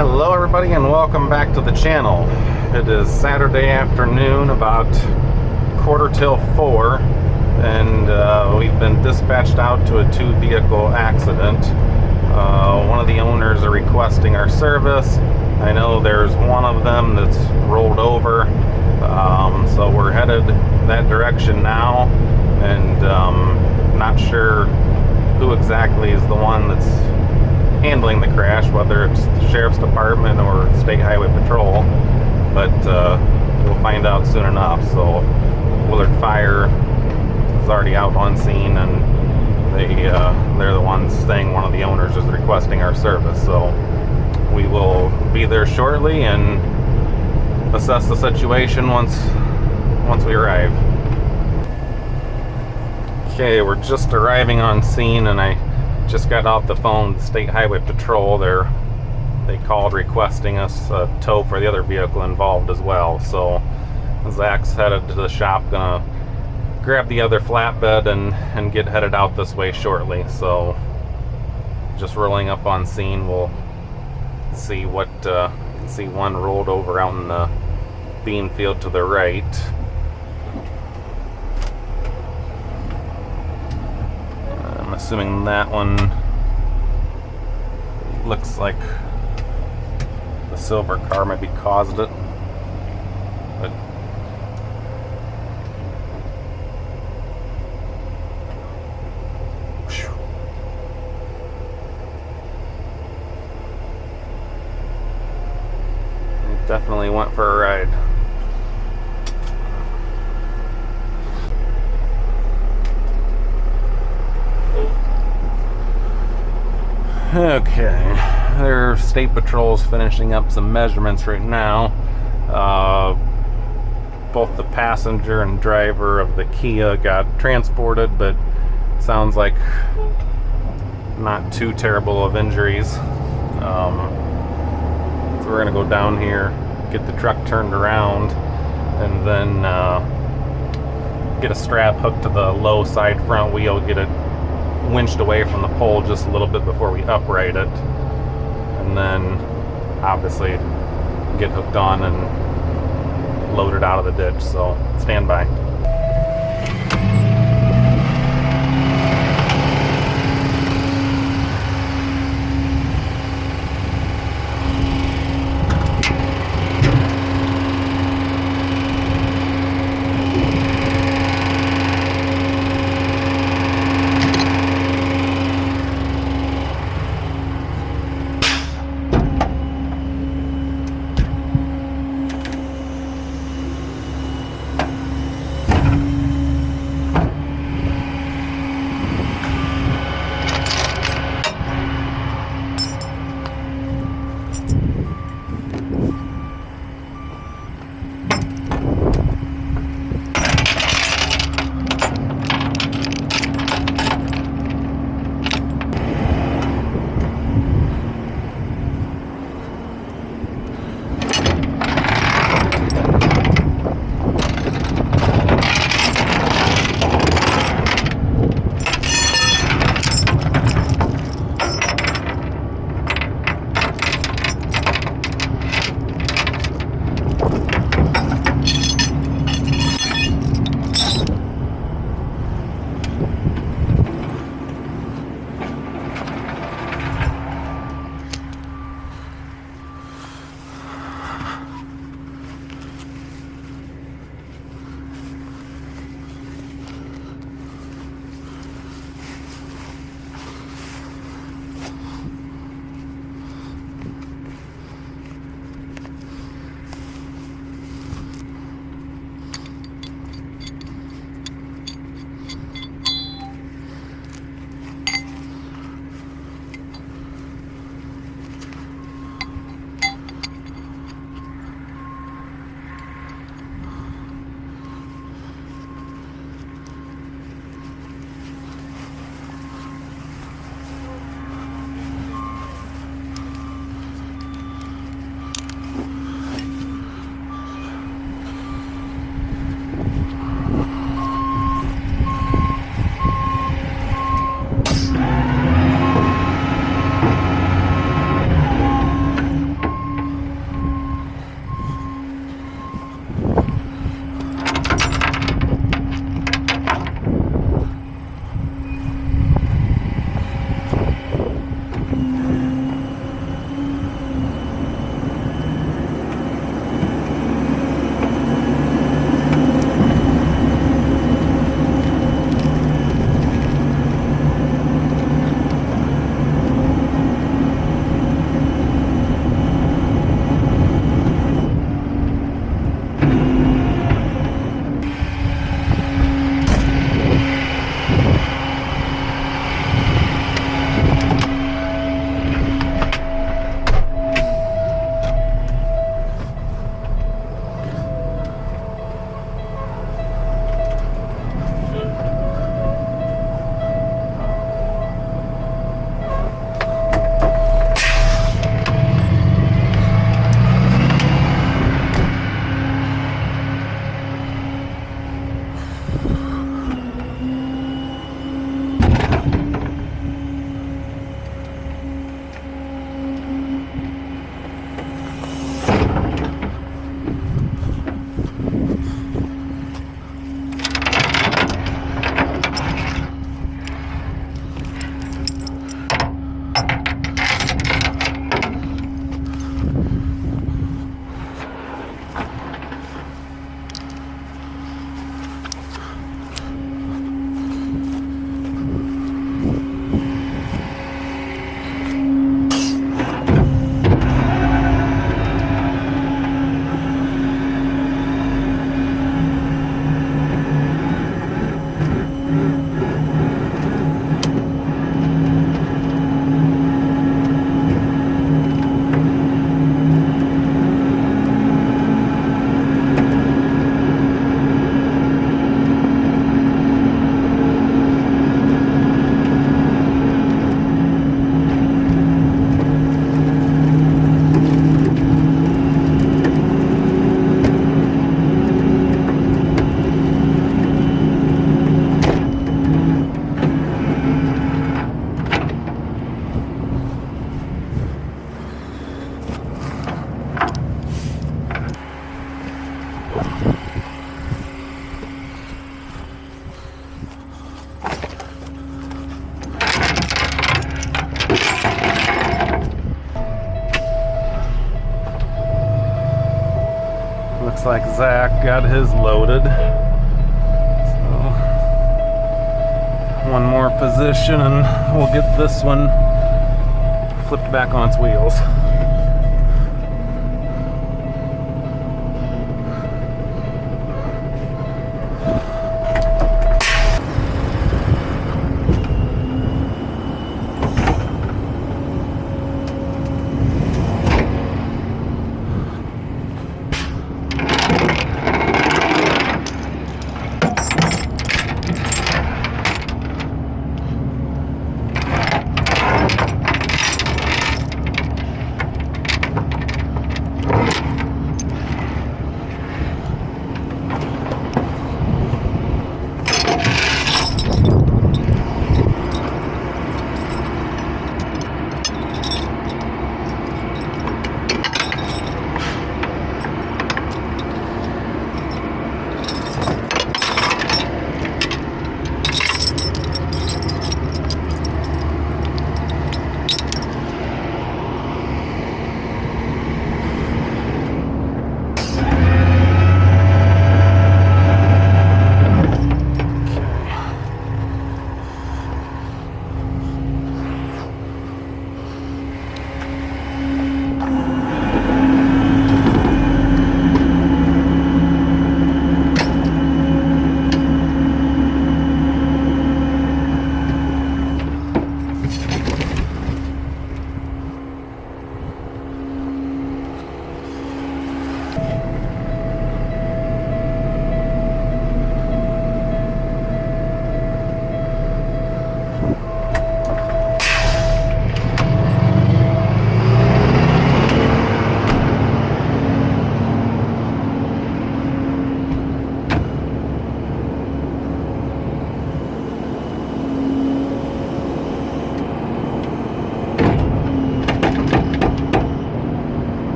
Hello everybody and welcome back to the channel. It is Saturday afternoon, about 4:45, and we've been dispatched out to a 2-vehicle accident. One of the owners are requesting our service. I know there's one of them that's rolled over, so we're headed that direction now, and not sure who exactly is the one that's handling the crash, whether it's the Sheriff's Department or State Highway Patrol, but we'll find out soon enough. So Willard Fire is already out on scene, and they're the ones saying one of the owners is requesting our service. So we will be there shortly and assess the situation once we arrive. Okay, we're just arriving on scene, and I just got off the phone with State Highway Patrol. They called requesting us a tow for the other vehicle involved as well. So Zach's headed to the shop, gonna grab the other flatbed and get headed out this way shortly. So just rolling up on scene, we'll see what see one rolled over out in the bean field to the right. I'm assuming that one looks like the silver car maybe caused it, but it definitely went for a ride. Okay, their State Patrol's finishing up some measurements right now. Both the passenger and driver of the Kia got transported, but sounds like not too terrible of injuries. So we're gonna go down here, get the truck turned around, and then get a strap hooked to the low side front wheel, get it winched away from the pole just a little bit before we upright it, and then obviously get hooked on and load it out of the ditch. So stand by. Looks like Zach got his loaded. So, one more position and we'll get this one flipped back on its wheels.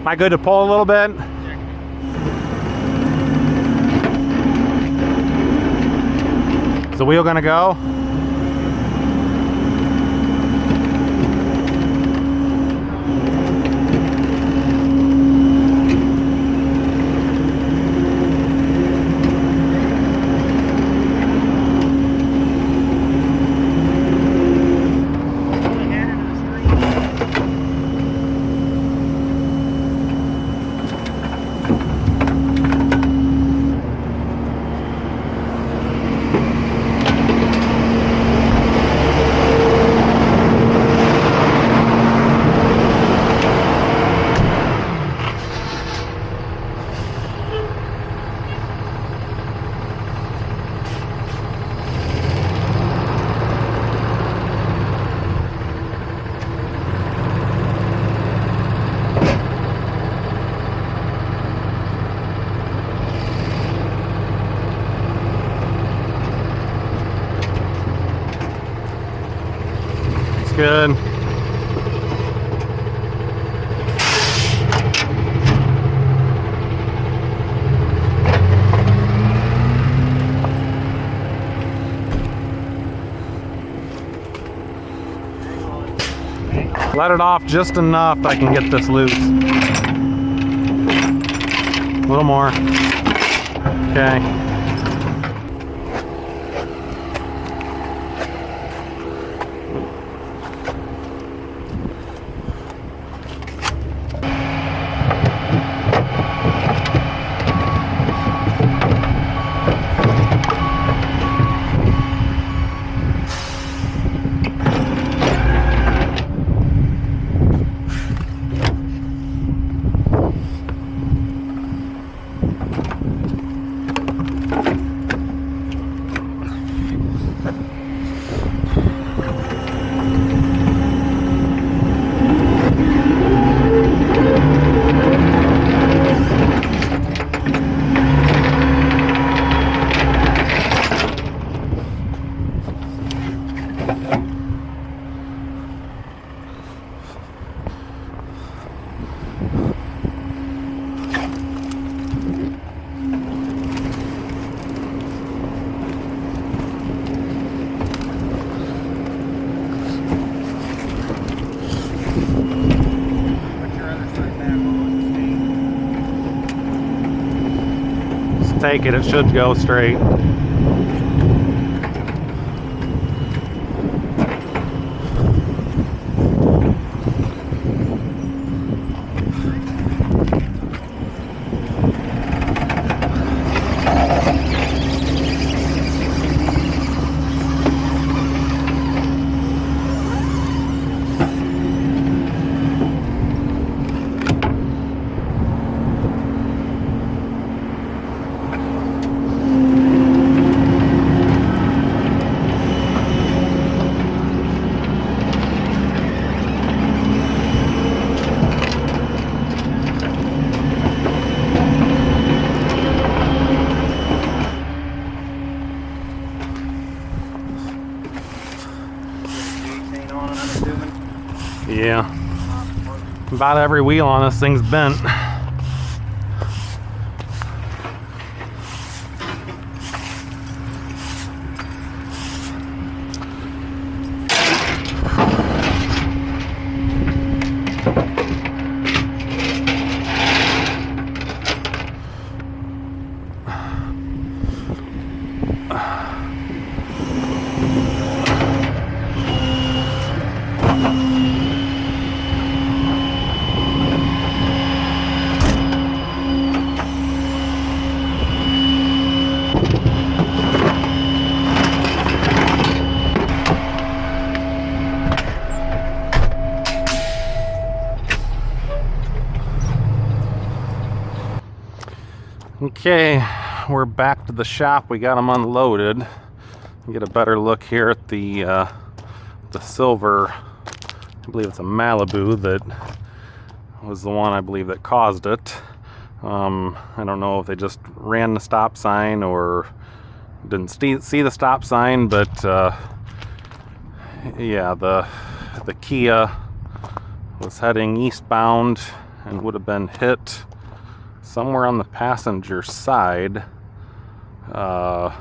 Am I good to pull a little bit? Is the wheel gonna go? Good. Let it off just enough I can get this loose. A little more. Okay. Take it, it should go straight. Yeah, about every wheel on this thing's bent. Okay, we're back to the shop. We got them unloaded. Get a better look here at the silver. I believe it's a Malibu that was the one I believe that caused it. I don't know if they just ran the stop sign or didn't see the stop sign, but yeah, the Kia was heading eastbound and would have been hit somewhere on the passenger side. I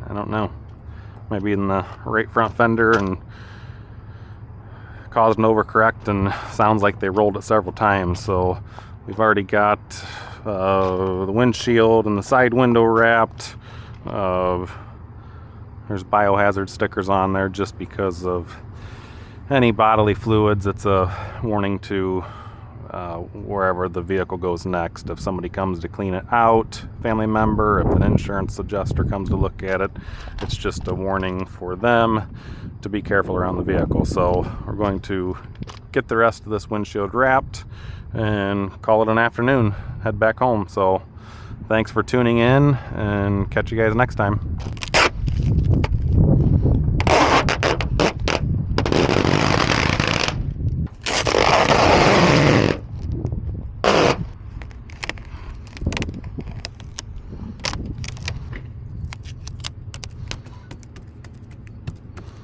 don't know, maybe in the right front fender, and caused an overcorrect, and sounds like they rolled it several times. So we've already got the windshield and the side window wrapped. There's biohazard stickers on there just because of any bodily fluids. It's a warning to wherever the vehicle goes next. If somebody comes to clean it out, family member, if an insurance adjuster comes to look at it, it's just a warning for them to be careful around the vehicle. So we're going to get the rest of this windshield wrapped and call it an afternoon, head back home. So thanks for tuning in, and catch you guys next time.